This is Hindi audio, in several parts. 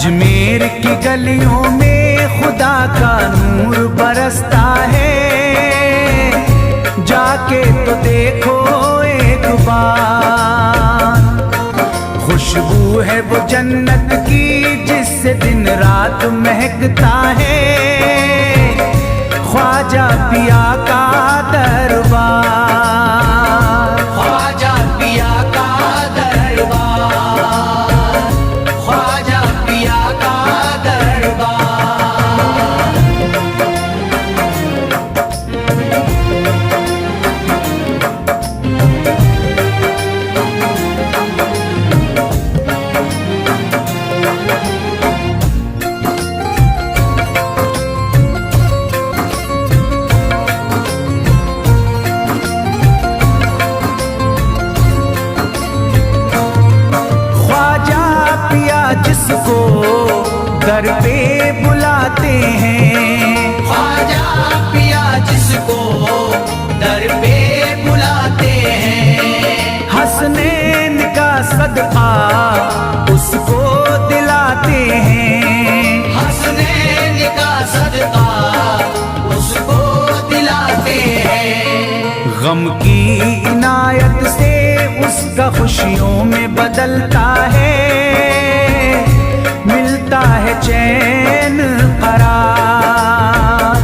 अजमेर की गलियों में खुदा का नूर बरसता है, जाके तो देखो एक बार। खुशबू है वो जन्नत की जिससे दिन रात महकता है, ख्वाजा पिया का दरबार, ख्वाजा पिया का दरबार, ख्वाजा पिया का दरबार। जिसको दर पे बुलाते हैं, ख्वाजा पिया जिसको दर पे बुलाते हैं, हसनैन का सदका उसको दिलाते हैं, हसनैन का सदका उसको दिलाते हैं। गम की इनायत से उसका खुशियों में बदलता है, मिलता है चैन करार,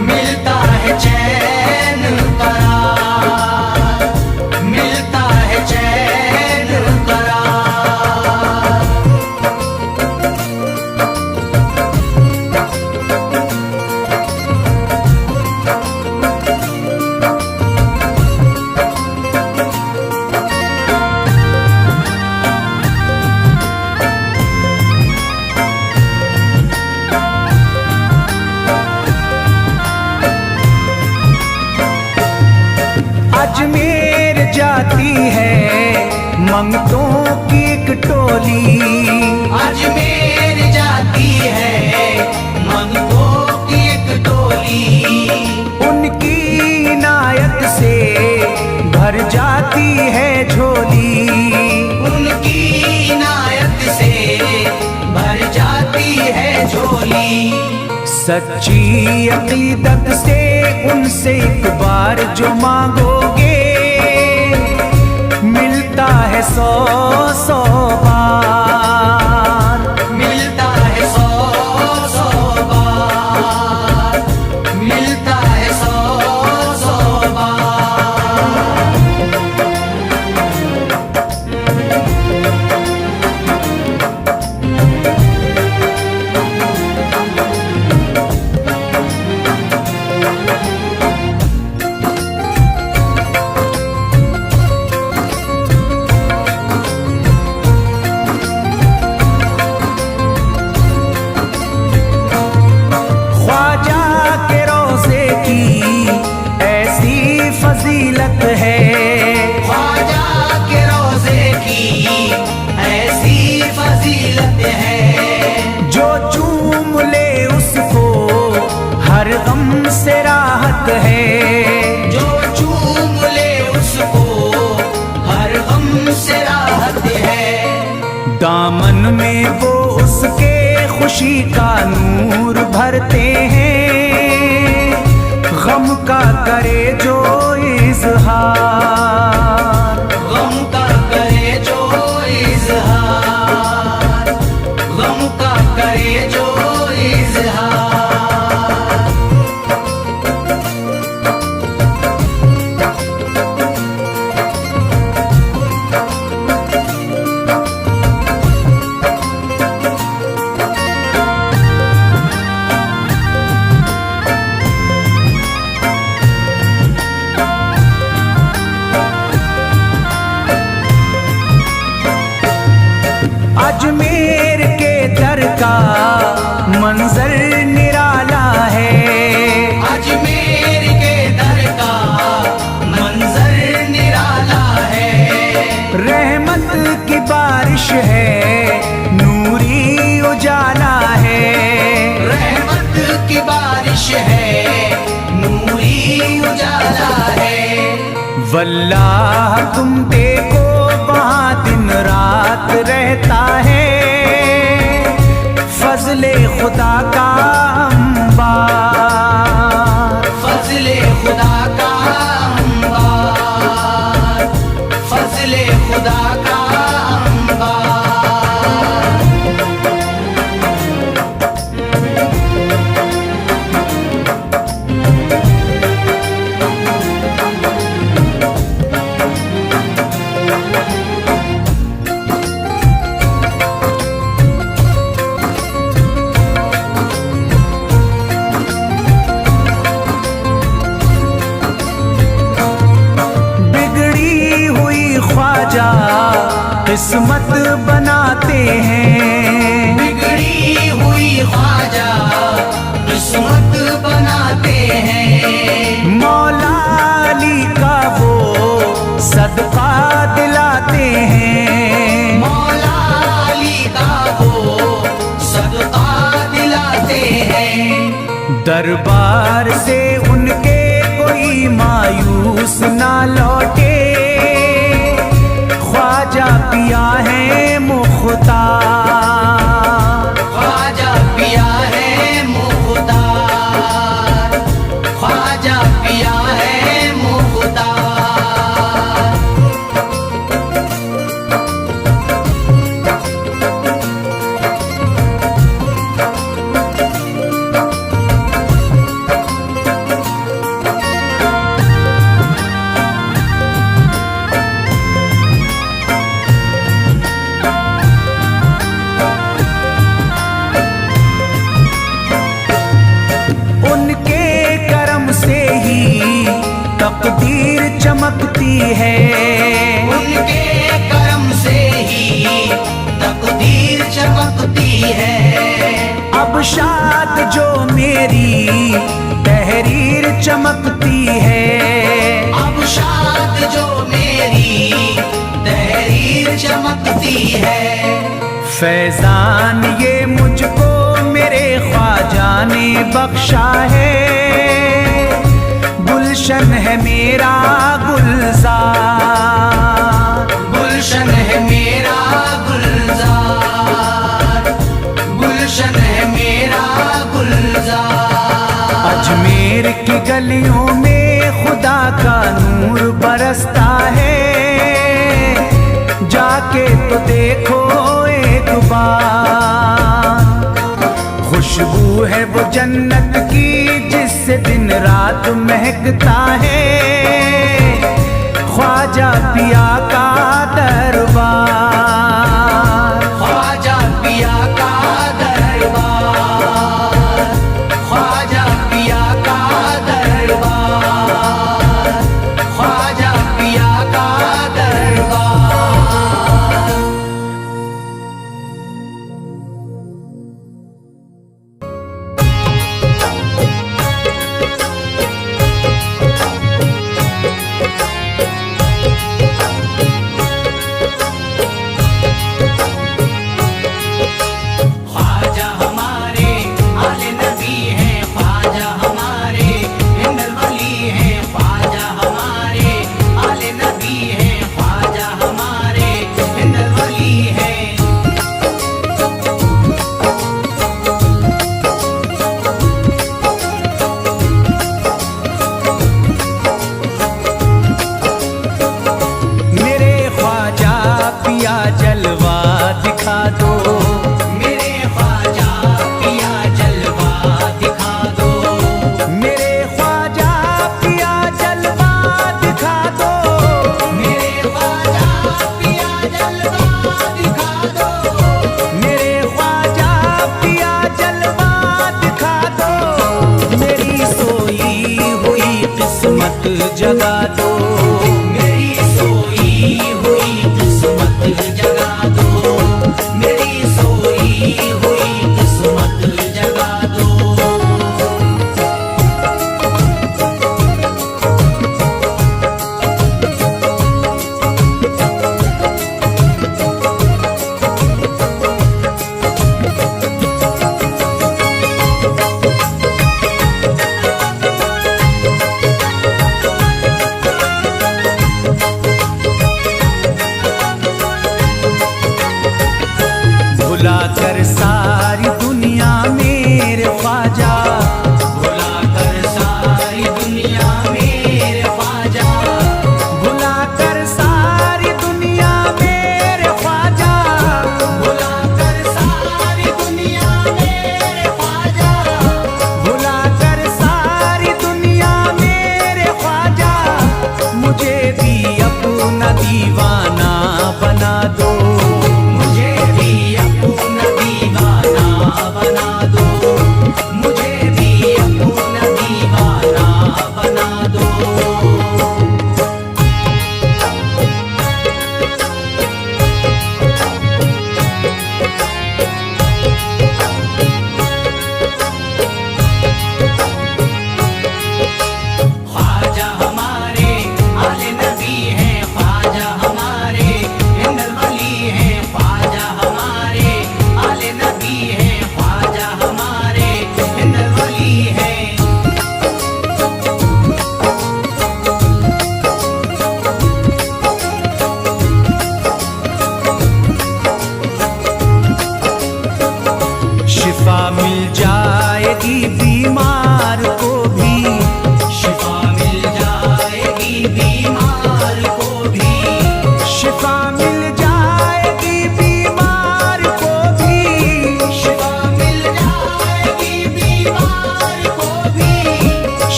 मिलता है चैन करार, मिलता है चैन करार। अजमेर जाती है मंगतों की एक टोली, अजमेर जाती है मंगतों की एक टोली, उनकी इनायत से भर जाती है झोली, उनकी इनायत से भर जाती है झोली। सच्ची अकीदत से उनसे एक बार जो मांगोगे, मिलता है 100 बार, मिलता है 100 बार, मिलता है 100 बार। फजीलत है ख्वाजा के रोज़े की ऐसी फजीलत है, जो चूम ले उसको हर गम से राहत है, जो चूम ले उसको हर गम से राहत है। दामन में वो उसके खुशी का नूर भरते हैं, गम का करे जो इज़हार, गम का करे जो इज़हार, गम का करे जो इज़हार। अजमेर के दर का मंजर निराला है, अजमेर के दर का मंजर निराला है। रहमत की बारिश है नूरी उजाला है, रहमत की बारिश है नूरी उजाला है। वल्लाह तुम देखो वहाँ दिन रात रहता है, फजले खुदा का अंबार, फजले खुदा का अंबार, फजले खुदा का अंबार। किस्मत बनाते हैं, बिगड़ी हुई ख्वाजा किस्मत बनाते हैं। मौला अली का वो सदका दिलाते हैं, मौला अली का वो सदका दिलाते हैं। दरबार से उनके कोई मायूस ना लौटे, ख्वाजा पिया है मुख्तार, ख्वाजा पिया है मुख्तार, ख्वाजा पिया है मुख्तार। तकदीर चमकती है, उनके करम से ही तकदीर चमकती है। अब शाद जो मेरी तहरीर चमकती है, अब शाद जो मेरी तहरीर चमकती है। फैजान ये मुझको मेरे ख्वाजा ने बख्शा है, गुलशन है मेरा गुलजार, गुलशन है मेरा गुलजार, गुलशन है मेरा गुलजार। अजमेर की गलियों में खुदा का नूर बरसता है, जाके तो देखो एक बार। खुशबू है वो जन्नत की जिससे दिन रात महकता है, ख्वाजा पिया का दरबार, ख्वाजा पिया का दरबार, ख्वाजा पिया का दरबार, ख्वाजा पिया का दरबार।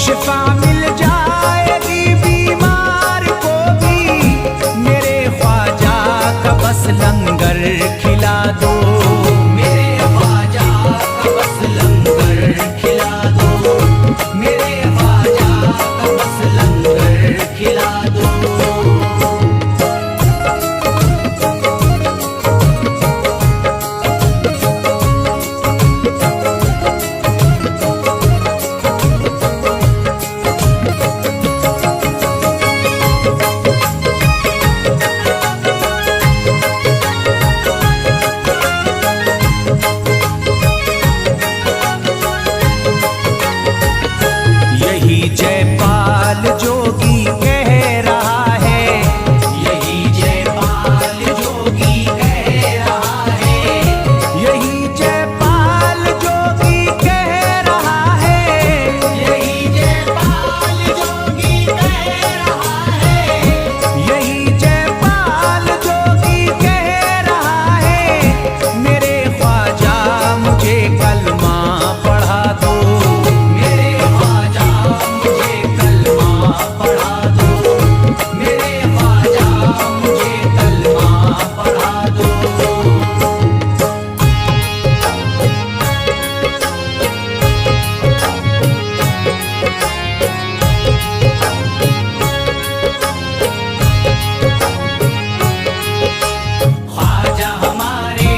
शिफा मिल जाएगी बीमार को भी, मेरे ख्वाजा का बस लंगर खिला दो। मेरे ख्वाजा का बस लंगर खिला दो, मेरे ख्वाजा का बस लंगर खिला दो। यही जयपाल जोगी कह रहा है, यही जयपाल जोगी कह रहा है, यही जयपाल जोगी कह रहा है, यही जयपाल जोगी कह रहा है, यही जयपाल जोगी कह रहा है। मेरे ख्वाजा मुझे कलमा पढ़ा दो, मेरे ख्वाजा मुझे कलमा पढ़ा दो, मेरे ख्वाजा मुझे कलमा पढ़ा दो। ख्वाजा हमारे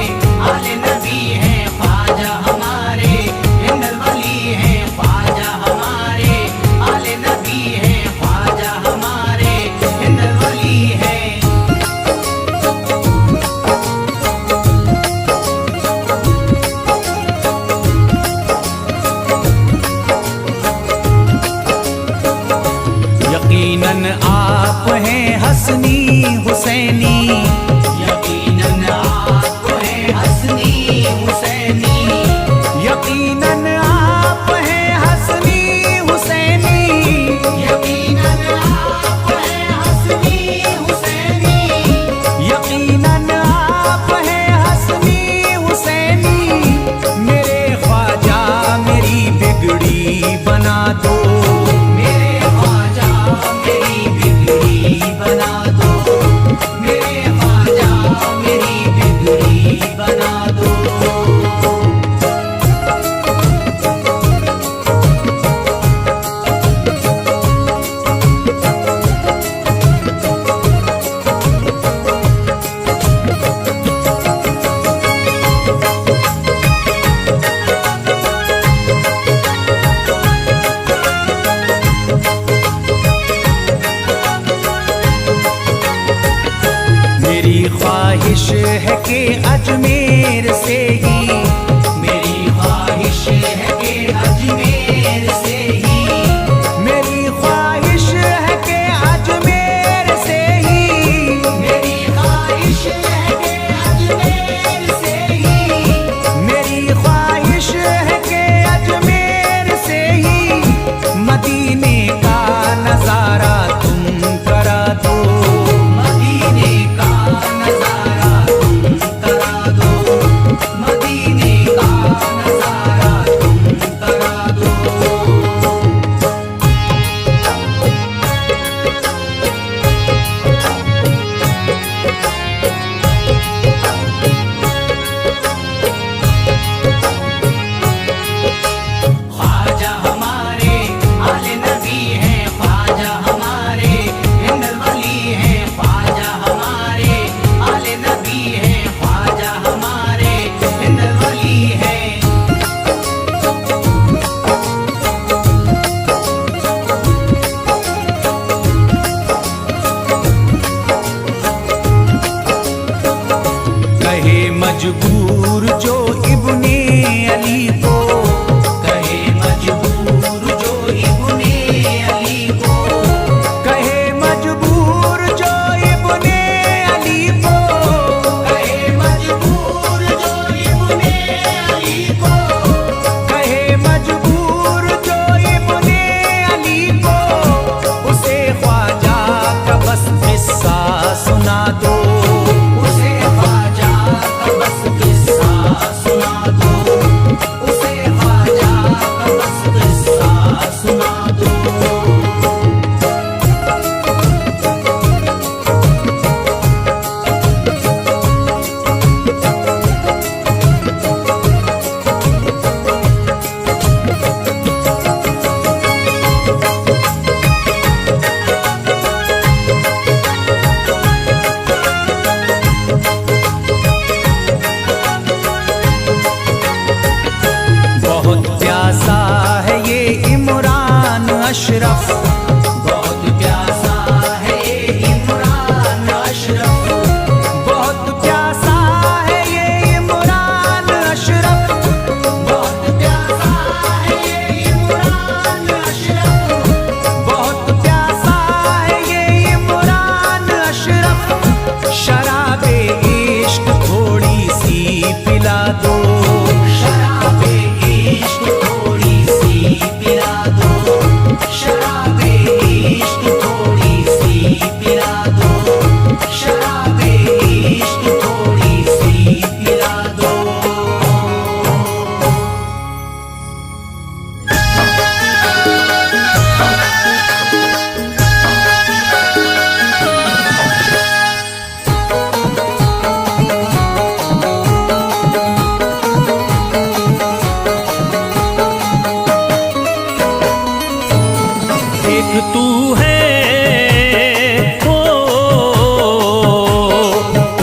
आले नबी हैं, ख्वाजा हमारे हिंदल वली हैं, ख्वाजा हमारे आले नबी हैं, ख्वाजा हमारे हिंदल वली हैं। यकीनन आप हैं हसनी हुसैनी, यकीनन आप हैं हसनी हुसैनी, यकीनन आप हैं हसनी हुसैनी, यकीनन आप हैं हसनी हुसैनी, यकीनन आप हैं हसनी हुसैनी। मेरे ख्वाजा मेरी बिगड़ी बना दो, मेरे ख्वाजा मेरी बिगड़ी बना दो, मेरे ख्वाजा मेरी बिगड़ी बना दो। मेरी ख्वाहिश है कि अजमेर से ही, मेरी ख्वाहिश है कि अजमेर से ही, मेरी ख्वाहिश है कि अजमेर से ही, मेरी ख्वाहिश है कि अजमेर से ही, मेरी ख्वाहिश है कि अजमेर से ही मदीने का नजारा तुम करा दो, मदीने का नजारा तुम करा दो, बहुत प्यासा है ये इमरान अशरफ, बहुत प्यासा है ये इमरान अशरफ, बहुत प्यासा है ये इमरान अशरफ, बहुत प्यासा है ये इमरान अशरफ, बहुत प्यासा है ये इमरान अशरफ। शराबे इश्क थोड़ी सी पिला दो, शराबे इश्क थोड़ी सी पिला दो, शराबे इश्क थोड़ी सी पिला दो, शराबे इश्क थोड़ी सी पिला दो। एक तू है ओ,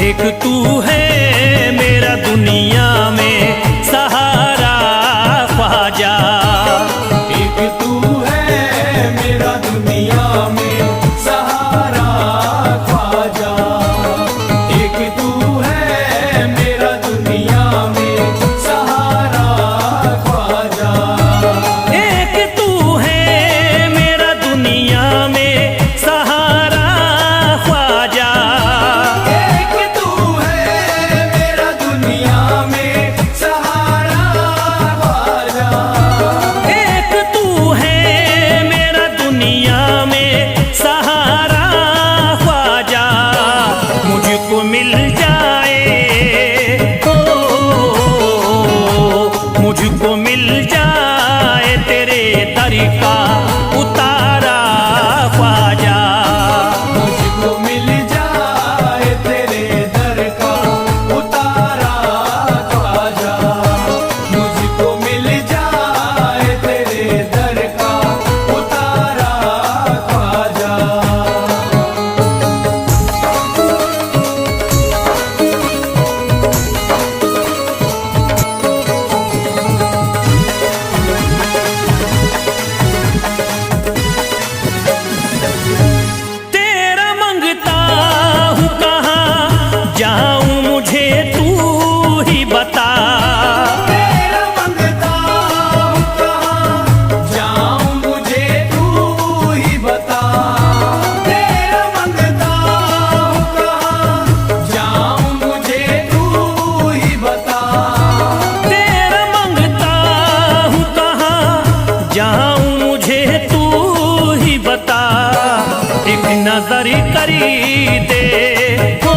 एक तू है मेरा दुनिया में सहारा ख्वाजा, एक तू है मेरा दुनिया में सहारा ख्वाजा, एक तू है मेरा दुनिया में सहारा ख्वाजा, एक तू है मेरा दुनिया में सहारा ख्वाजा, एक तू है मेरा दुनिया में सहारा ख्वाजा, एक तू है मेरा दुनिया में सहारा ख्वाजा। मुझको मिल जाए ओ, मुझको मिल जाए तेरे दर का उतारा ख्वाजा, मुझको मिल जाए तेरे दर का उतारा ख्वाजा, मुझको मिल जाए तेरे दर का उतारा ख्वाजा। तेरा मंगता हूँ कहाँ जाऊँ मुझे तू ही बता, तेरा मंगता हूँ कहाँ जाऊँ मुझे तू ही बता, तेरा मंगता हूँ कहाँ जाऊँ मुझे तू ही बता, तेरा मंगता हूँ कहाँ जाऊँ मुझे तू ही बता। एक नजर करी दे हो,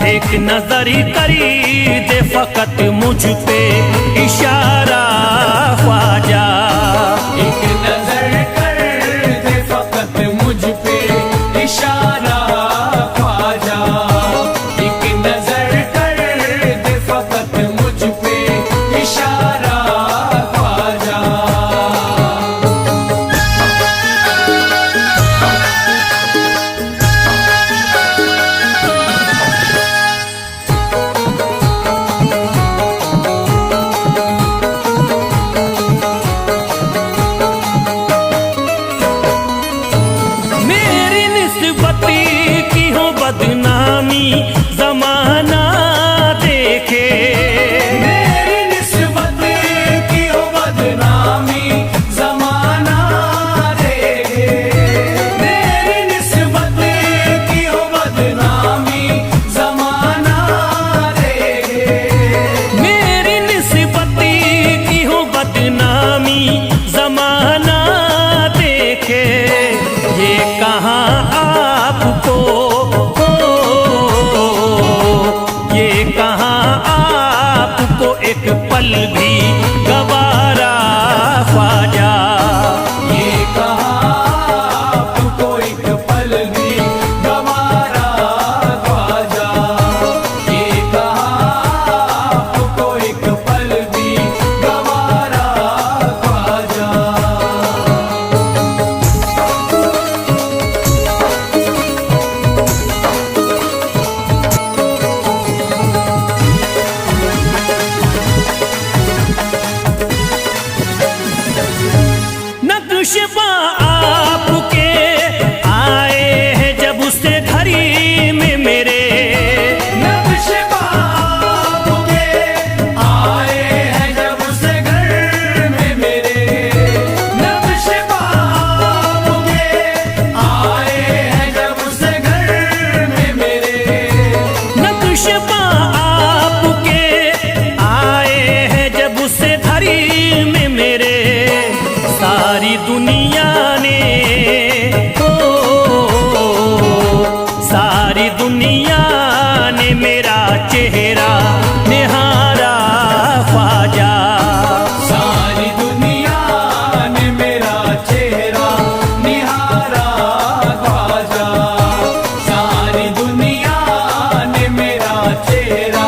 एक नजर करी दे फकत मुझ पे इशारा ख्वाजा, एक नजर कर दे फकत मुझ पे इशारा ख्वाजा, एक नजर कर दे फकत मुझ पे इशारा ख्वाजा। नक्शबा आपके आए हैं जब उससे घड़ी में मेरे, नक्शबा आपके आए हैं जब उस घर में मेरे, नक्शबा आपके आए हैं जब उस घर में मेरे, नक्शबा आपके आए हैं जब उससे घड़ी में मेरे। सारी दुनिया ने सारी दुनिया ने मेरा चेहरा निहारा ख्वाजा, सारी दुनिया ने मेरा चेहरा निहारा ख्वाजा, सारी दुनिया ने मेरा चेहरा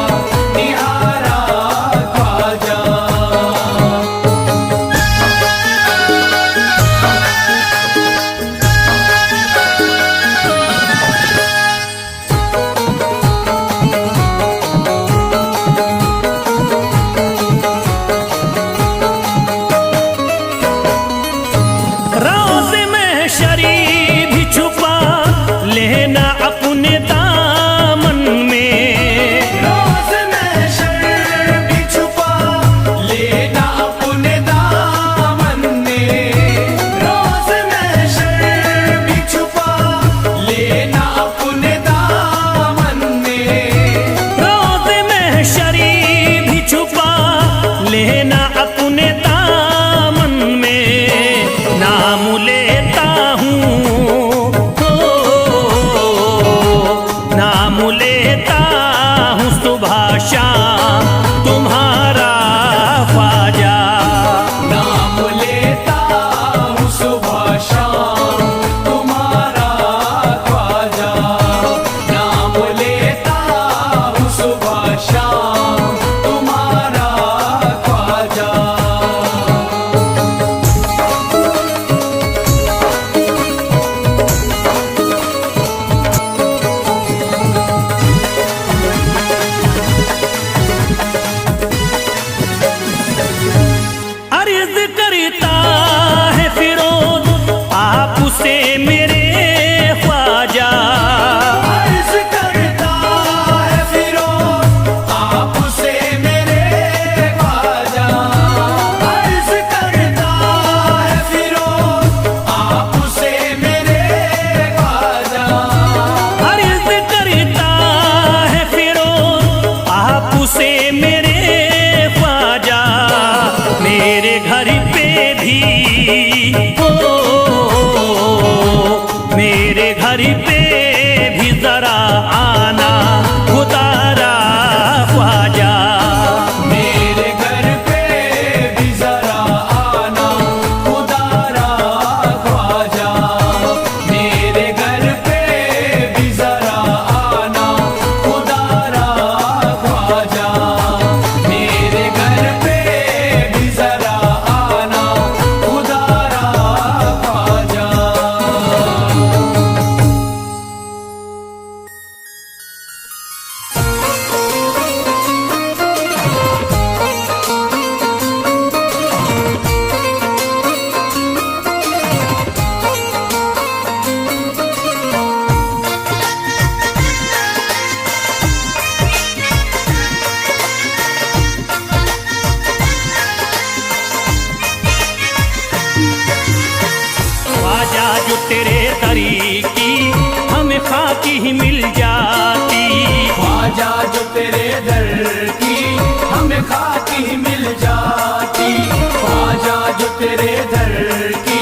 निहारा ख्वाजा। रोज़ महशरी भी छुपा लेना अपने दामन में, रोज़ महशर भी छुपा लेना अपने दामन में, रोज़ महशर भी छुपा लेना अपने दामन में, रोज़ महशरी भी छुपा लेना अपने दामन में। नाम लेता हूँ नाम लेता हूँ सुबह शाम तुम्हारा ख्वाजा, नाम लेता हूँ सुबह शाम तुम्हारा ख्वाजा, नाम लेता हूँ सुबह शाम तुम्हारा ख्वाजा। अर्ज करता है फिरोज आपसे मेरे ख्वाजा, अर्ज करता है फिरोज आपसे मेरे ख्वाजा, अर्ज करता है फिरोज आपसे मेरे ख्वाजा, अर्ज करता है फिरोज आपसे मेरे ख्वाजा। मेरे घर पे भी मेरे घर पे भी जरा आना खुदारा ख्वाजा, मेरे घर पे भी जरा आना खुदारा ख्वाजा, मेरे घर पे भी जरा आना खुदारा ख्वाजा, मेरे घर पे भी जरा आना खुदारा ख्वाजा। ख्वाजा जो तेरे तरीकी हमें खाकी ही मिल जाती, ख्वाजा जो तेरे दर की हमें खाकी ही मिल जाती, ख्वाजा जो तेरे दर की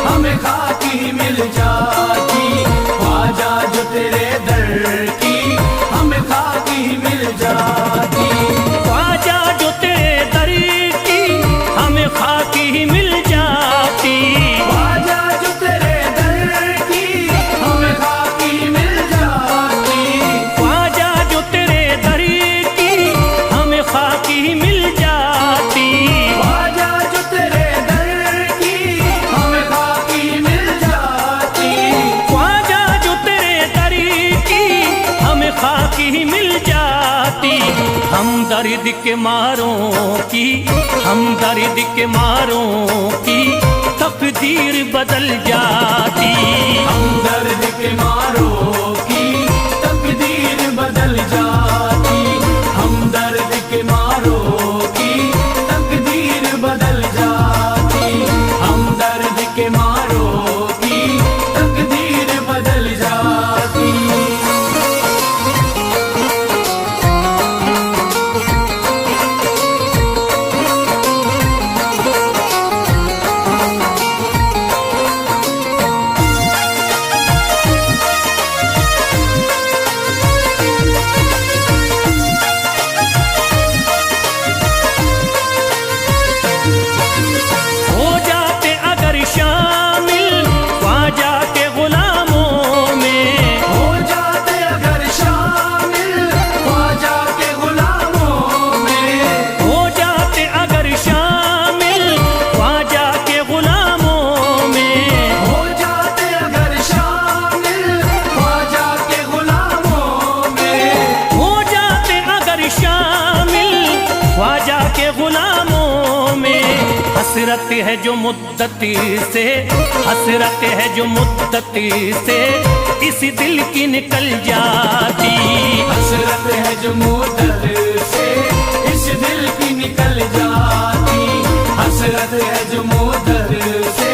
हमें खाकी ही मिल जाती, ख्वाजा जो तेरे दर की हमें खाकी ही मिल जाती, ख्वाजा जो तेरे दर की हमें खाकी ही मिल जाती, ख्वाजा जो तेरे दर की हमें खाकी मिल जाती, ख्वाजा जो तेरे दर की हमें खाकी ही मिल जाती। ख्वाजा जो तेरे दर की हमें खाकी मिल जाती, ख्वाजा जो तेरे दर की हमें खाकी ही मिल जाती। हम दर्द के मारों की हम दर्द के मारों की तकदीर बदल जाती। हमदर्द के मारों की तकदीर बदल जाती। हमदर्द के मारों की तकदीर बदल जाती। हमदर्द के मारों की तकदीर बदल जाती। हो जाते अगर शामिल ख्वाजा के गुलामों में, हो जाते अगर शामिल ख्वाजा के गुलामों में। हो जाते अगर शामिल ख्वाजा के गुलामों में, हो जाते अगर शामिल ख्वाजा के गुलामों में। हो जाते अगर शामिल ख्वाजा के गुलामों में। हसरत है जो मुद्दती से, हसरत है जो मुद्दती से इस दिल की निकल जाती। हसरत है जो मुद्दत से इस दिल की निकल जाती। हसरत है जो मुद्दत से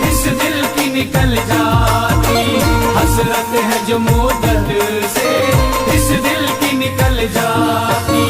इस दिल की निकल जाती। हसरत है जो मुद्दत से इस दिल की निकल जाती।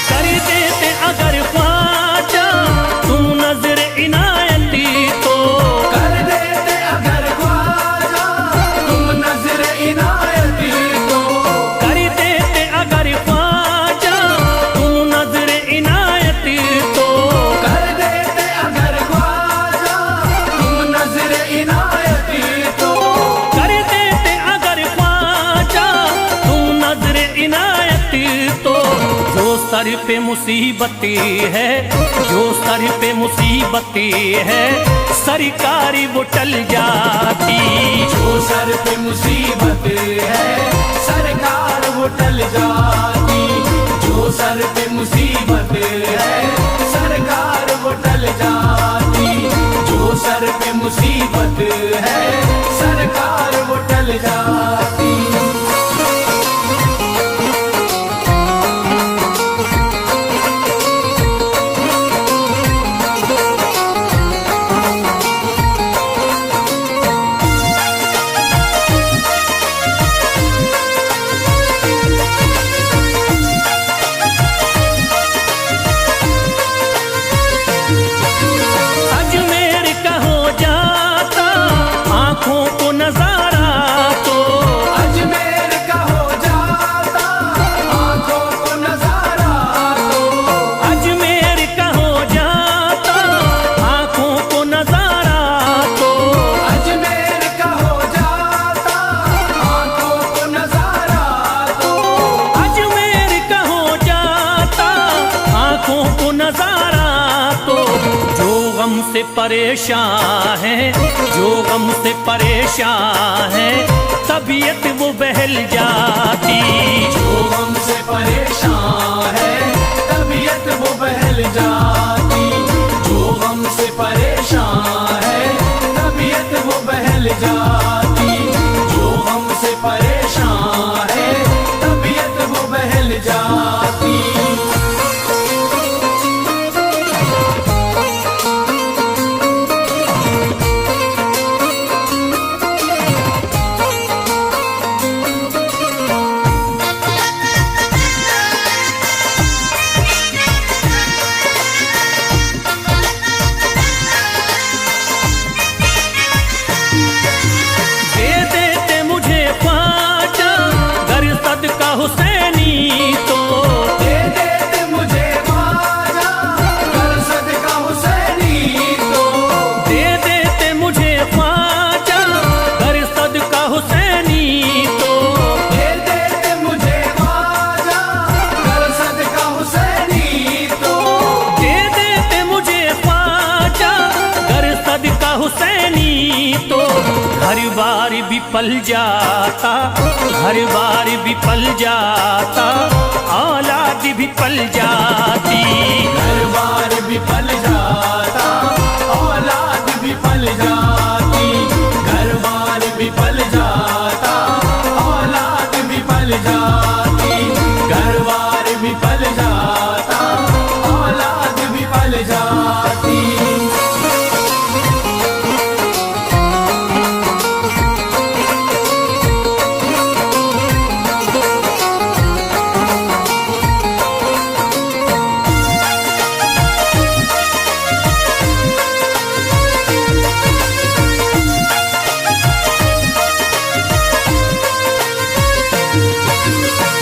कर देते अगर ख्वाजा तुम नजर इनायती तो, कर देते अगर ख्वाजा तुम नजर इनायती तो। कर देते अगर ख्वाजा तुम नजर इनायती तो, कर देते अगर ख्वाजा तुम नजर इनायती तो। कर देते अगर ख्वाजा तुम नजर इनायती तो। जो सर पे मुसीबती है, जो सर पे मुसीबती है सरकारी वो टल जाती। जो सर पे मुसीबत है सरकार वो टल जाती। जो सर पे मुसीबत है सरकार वो टल जाती। जो सर पे मुसीबत है सरकार वो टल जाती। अजमेर का हो जाता आंखों को नजारा तो, अजमेर का हो जाता आंखों को नजारा तो। अजमेर का हो जाता आंखों को नजारा तो। अजमेर का हो जाता आंखों को नजारा तो। अजमेर का हो जाता आंखों को नजारा तो। जो गम से परेशान है, जो गम से परेशान है तबीयत वो बहल जाती। जो गम से परेशान है तबीयत वो बहल जाती। जो गम से परेशान है तबीयत वो बहल जाती। जो गम से परेशान है तबीयत वो बहल जाती। भी पल जाता, घर बार भी पल जाता, औलाद भी पल जाती। घर बार भी पल जाता, औलाद भी पल जाती। घर बार भी पल जाता, औलाद भी पल जाती। घर बार भी पल जाता, औलाद भी पल जाती।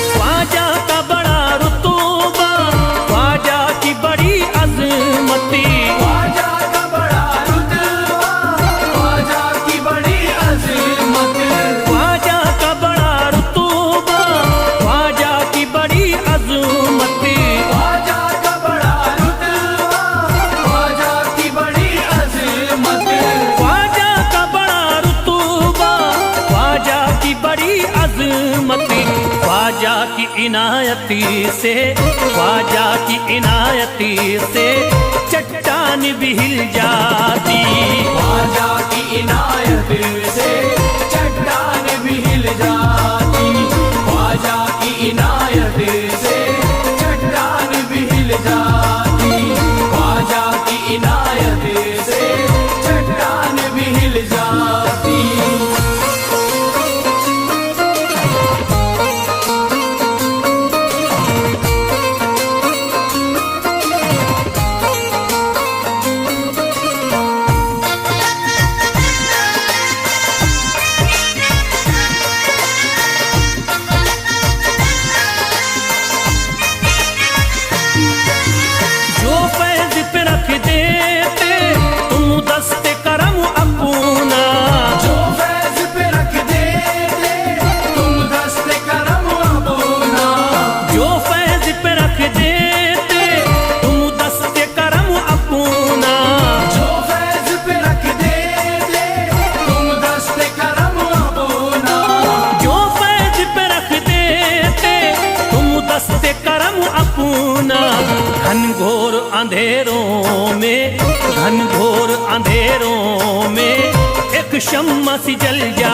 ख्वाजा का बड़ा रुतबा, ख्वाजा की बड़ी अजमती, ख्वाजा का बड़ा रुतबा, ख्वाजा की बड़ी अज़मत। ख्वाजा का बड़ा रुतबा, ख्वाजा की बड़ी अजमती। ख्वाजा का बड़ा रुतबा, ख्वाजा की बड़ी अज़मत। ख्वाजा का बड़ा रुतबा, ख्वाजा की बड़ी अजमती। ख्वाजा की इनायती से, ख्वाजा की इनायती से चट्टान भी हिल जाती। ख्वाजा की इनायत से चट्टान भी हिल जाती। ख्वाजा की इनायत से चट्टान भी हिल जाती। ख्वाजा की इनायत से चट्टान भी हिल जाती। जो फैज पे रख देते तुम दस्ते करम अपना, जो फैज पे रख देते तुम दस्ते करम अपना। जो फैज पे रख देते तुम दस्ते करम अपना। जो फैज पे रख देते तुम दस्ते करम अपना। जो फैज पे रख देते तुम दस्ते करम अपना। घनघोर अंधेरों में, घनघोर अंधेरों में एक शम्मा सी जल जा